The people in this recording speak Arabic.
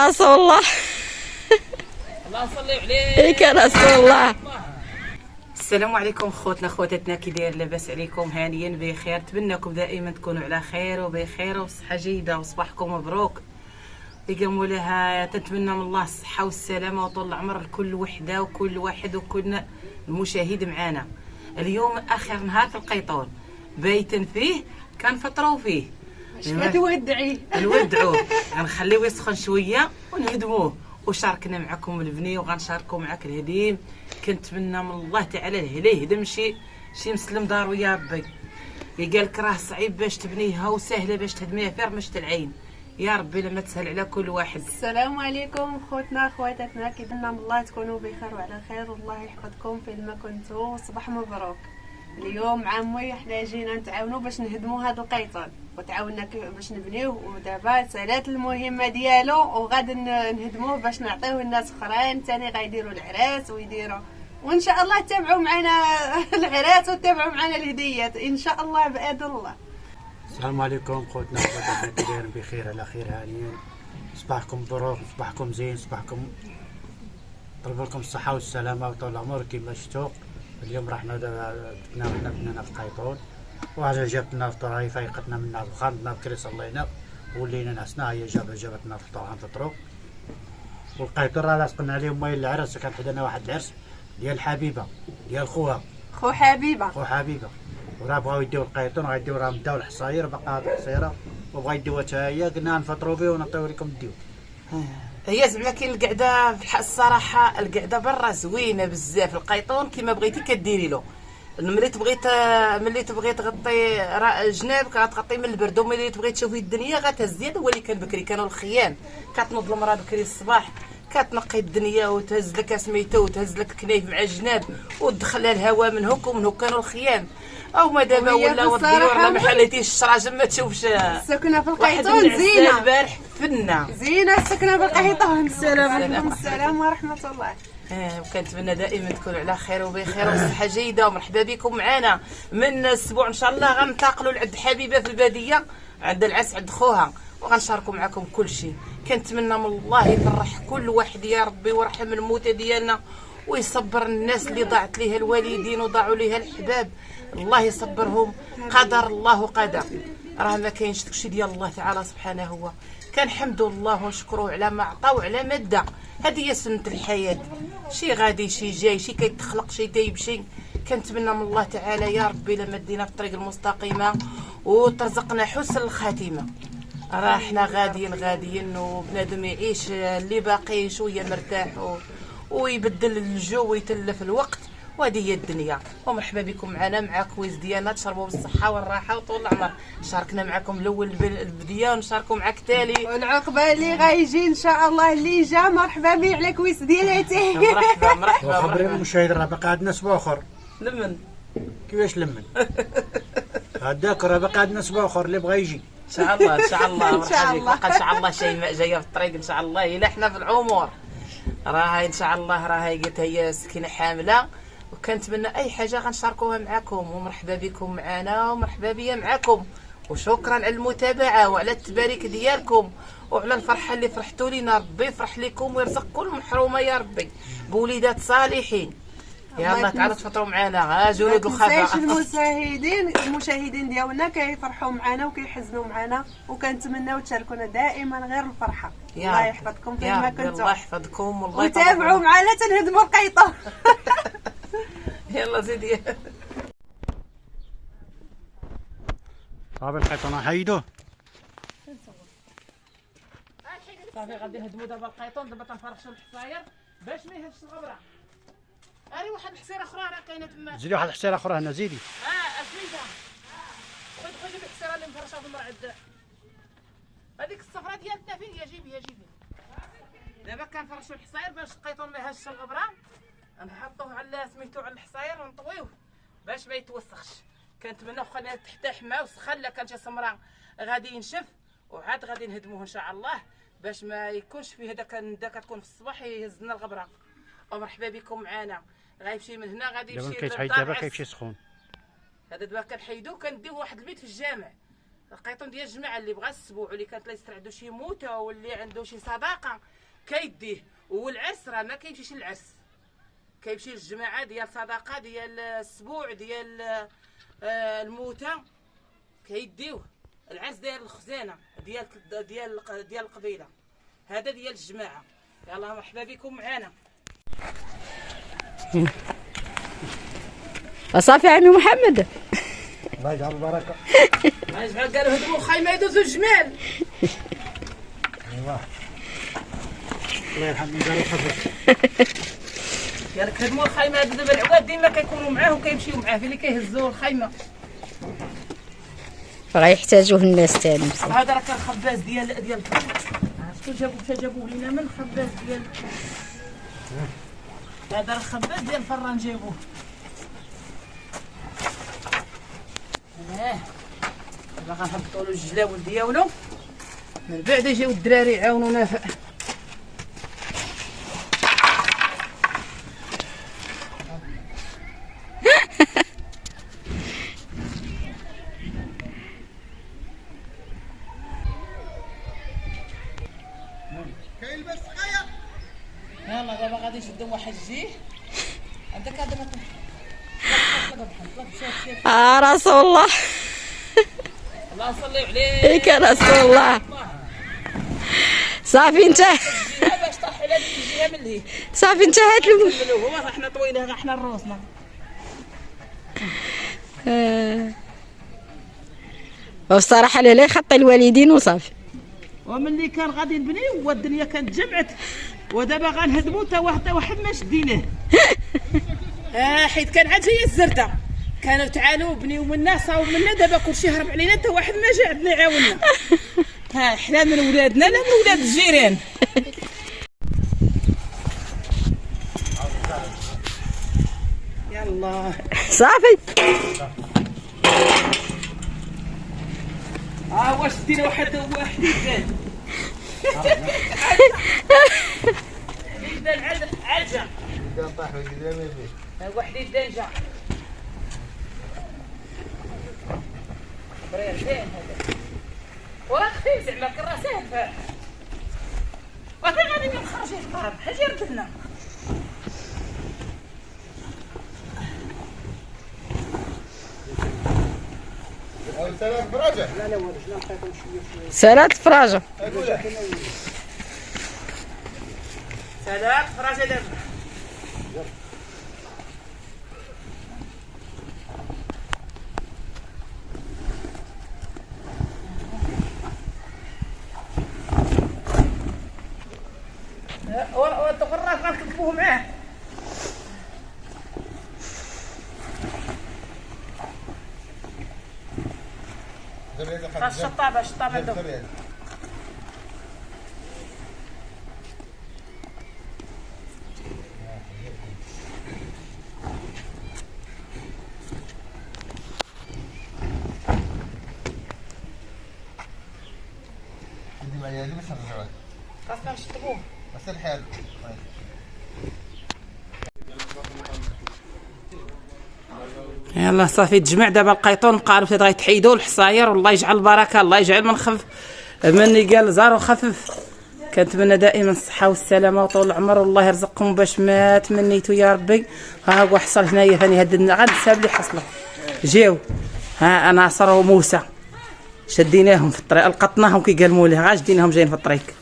رسول الله. الله يصلي عليك يا رسول الله. السلام عليكم خوتنا خواتاتنا، كي داير؟ لاباس عليكم؟ هانيين بخير؟ نتمنىكم دائما تكونوا على خير وبخير وصحه جيده وصباحكم مبروك. اللي مولاها تنتمنى من الله الصحه والسلامه وطول العمر لكل وحده وكل واحد وكل المشاهد معانا. اليوم اخر نهار في القيطون، بايتن فيه كنفطروا فيه. نودعوه غنخليوه يسخن شويه ونهدموه، وشاركنا معكم البني وغنشاركوا معك الهديم. كنتمنى من الله تعالى الهلا يهدم شي مسلم دارو يا ربي. قال لك راه صعيب باش تبنيها وسهله باش تهدميها في رمشة العين. يا ربي لما تسهل على كل واحد. السلام عليكم خوتنا خواتاتنا، كيدنا من الله تكونوا بخير وعلى خير والله يحفظكم فين ما كنتوا. صباح مبروك. اليوم عمي احنا جينا نتعاونوا باش نهدموا هذا القيطون، وتعاوننا باش نبنيوه، ودابا سالات المهمه ديالو وغادي نهدموه باش نعطيوه الناس اخرين ثاني غيديروا العراس ويديروا، وان شاء الله تتابعوا معنا العراس وتتابعوا معنا الهديات ان شاء الله باذن الله. السلام عليكم خوتنا خواتاتنا، كي دايرين؟ بخير على خير هانيين. صباحكم مبروك، صباحكم زين، صباحكم طلب لكم الصحة والسلامة وطول العمر كيما شفتوا. اليوم رحنا بنينا في القيطون، وهذا جابتنا الفطور، هاي فايقتنا منا الخان بكري صلينا ولينا نعسنا، هي جابتنا الفطور غنفطروا. والقيطون راه لاصقنا عليه ماي العرس، كان حدانا واحد العرس ديال حبيبة ديال خوها خو حبيبة وراه بغاو يديو القيطون، غيديو راه مداو الحصاير باقا الحصيره وبغا يديوها حتى هي، قلنا نفطروا فيه ونعطيو لكم الديو. هي زعما كاين القعده الصراحه، القعده برا زوينه بزاف. القيطون كيما بغيتي كديري له، ملي تبغي تغطي جنابك غتغطي من البرد، وملي تبغي تشوفي الدنيا غتهزي. هذا هو اللي كان بكري، كانوا الخيام كتنوض المراه بكري الصباح كتنقي الدنيا وتهز لك سميتو وتهز لك كنيف مع الجناب وتدخل الهواء من هوك ومن هوك. كانوا الخيام او ما دابا ولاو الديور لا ما حليتيش الشراجم ما تشوفش. السكنه في القيطون زينه البارح فنه زينه السكنه في القيطون. السلام عليكم. السلام ورحمه الله. وكنتمنى دائما تكونوا على خير وبخير وصحه جيده، ومرحبا بكم معنا. من الاسبوع ان شاء الله غنتاقلوا لعند حبيبه في الباديه عند العس عند خوها، وغنشاركوا معكم كل شيء. كنتمنى من الله يفرح كل واحد يا ربي، ويرحم الموتى ديالنا ويصبر الناس اللي ضاعت ليها الوالدين وضاعوا ليها الحباب. الله يصبرهم، قدر الله قدر، راه ما كاينش داكشي ديال الله تعالى سبحانه. هو كنحمدوا الله ونشكروه على ما عطا وعلى ما دا. هذه هي سنه الحياه، شي غادي شي جاي، شي كيتخلق شي تيمشي. كنتمنى من الله تعالى يا ربي لما دينا في الطريق المستقيمه وترزقنا حسن الخاتمه. راه حنا غاديين وبنادم يعيش اللي باقي شويه مرتاح ويبدل الجو ويتلف الوقت، وهذه هي الدنيا. ومرحبا بكم معنا مع كويز ديالنا، تشربوا بالصحه والراحه وطول العمر. شاركنا معكم الاول البديه ونشاركوا معك التالي والعقبه اللي غايجي ان شاء الله. اللي جا مرحبا به على كويس ديالاتي. مرحبا خبري المشاهد راه باقي عندنا اسبوع اخر. لمن كيفاش لمن؟ هداك راه باقي عندنا اسبوع اخر اللي بغى يجي ان شاء الله. ان شاء الله ان شاء الله شيماء جايه في الطريق ان شاء الله. الا حنا في العمر راها ان شاء الله، راها قالت هي سكينه حامله، وكنتمنى اي حاجه غنشاركوها معكم. ومرحبا بكم معنا ومرحبا بيا معكم، وشكرا على المتابعه وعلى التبارك ديالكم وعلى الفرحه اللي فرحتوا لينا. ربي يفرح لكم ويرزق كل محرومه يا ربي بوليدات صالحين. يلا تعالوا تفطروا معنا. ها جنود الخفا. المشاهدين ديالنا كيفرحوا معنا وكيحزنوا معنا، وكنتمناو تشاركونا دائما غير الفرحه. الله يحفظكم فين ما كنتوا. الله يحفظكم والله وتابعوا معنا تنهدموا القيطون. يلا زيدي. صافي القيطون حيدوه. صافي غادي نهدموا دابا القيطون. دابا تنفرشوا الحصاير باش ما يهزش الغبره. هاني واحد الحصيره اخرى راه كاينه تما. زيدي واحد الحصيره اخرى هنا، زيدي. سميتها خذي الحصيره اللي مفرشه في المرعد. هذيك الصفرة ديالتنا فين هي؟ جيبي. دابا كنفرشوا الحصاير باش القيطون ما يهزش الغبره. نحطوه على سميتو على الحصاير ونطويوه باش ما يتوسخش. كنتمنى واخا تحت حما وسخن، لا كان شي سمره غادي ينشف، وعاد غادي نهدموه ان شاء الله باش ما يكونش فيه هذاك كتكون في الصباح يهز لنا الغبره. ومرحبا بكم معنا. غيمشي من هنا غادي يمشي دابا كيتحيد، دابا كيمشي سخون. هذا دابا كنحيدوه كنديوه واحد البيت في الجامع. القيطون ديال الجماعه اللي بغى السبوع واللي كانت لا يستر عنده شي موته واللي عنده شي صداقه كيديه. والعرس راه ما كيمشيش للعرس، كيمشي للجماعه ديال صداقه ديال السبوع ديال الموته كيديوه. العرس داير الخزانه ديال القبيله، هذا ديال الجماعه. يلا مرحبا بكم معنا. صافي عمي محمد. الله يجعل البركه. الله يجعل قالوا هدموا الخيمه يدوزوا الجمال. ايوا الله يرحم دارو خفف. قال لك هدموا الخيمه. هادو دابا العواد ديما كيكونوا معاه وكيمشيو معاه في اللي كيهزوا الخيمه. راه يحتاجوه الناس تاني. هذا راه كان خباز ديال الفرن. شكون جابوه لينا من خباز ديال هذا راه خباز ديال الفران جابوه. دابا غنهبطوا له الجلاول ديالو، من بعد يجيو الدراري يعاونونا في يلا. دابا غادي نشدو واحد الجيه. عندك هذا ما رسول الله. الله صلي عليك يا رسول الله. صافي انتهى. باش طاح على ديك الجهه من اللي صافي انتهت. هو احنا طويله احنا الروسنا. والصراحه لا يخطي الوالدين وصافي. وملي كان غادي نبنيو والدنيا كانت جمعت، ودابا غنهدمو تا واحد ما شديناه. حيت كان عاد هي الزرده، كانوا تعالوا بنيو منا صاوب منا، دابا كلشي هرب علينا تا واحد ما جا عندنا يعاوننا. حنا من ولادنا لا من ولاد الجيران. يلا صافي. واش دينا واحد يدان. يدان عالجه. يدان طاح قدام فيه. واحد يدان جا. برير زين هذا. وراه خفيف زعما كرا ساهل فيه. وكي غادي نخرج يتقرب حاجه يردنا. ثلاث فراجة. ثلاث فراجة. ثلاث فراجة دابا. والتقرات غنكبوه معاه. الشطابة دوك. خاصنا نشطبوه. بس الحال. يلا صافي تجمع دابا القيطون قالوا غادي يتحيدوا الحصاير. والله يجعل البركه، الله يجعل من خف مني قال زار وخفف. كنتمنى دائما الصحه والسلامه وطول العمر، والله يرزقكم باش ما تمنيتوا يا ربي. ها هو حصل هنايا ثاني هددنا غنساب لي حصله جاو. ها انا ناصر وموسى شديناهم في الطريق، لقطناهم كي قالوا لي غا شديناهم جايين في الطريق.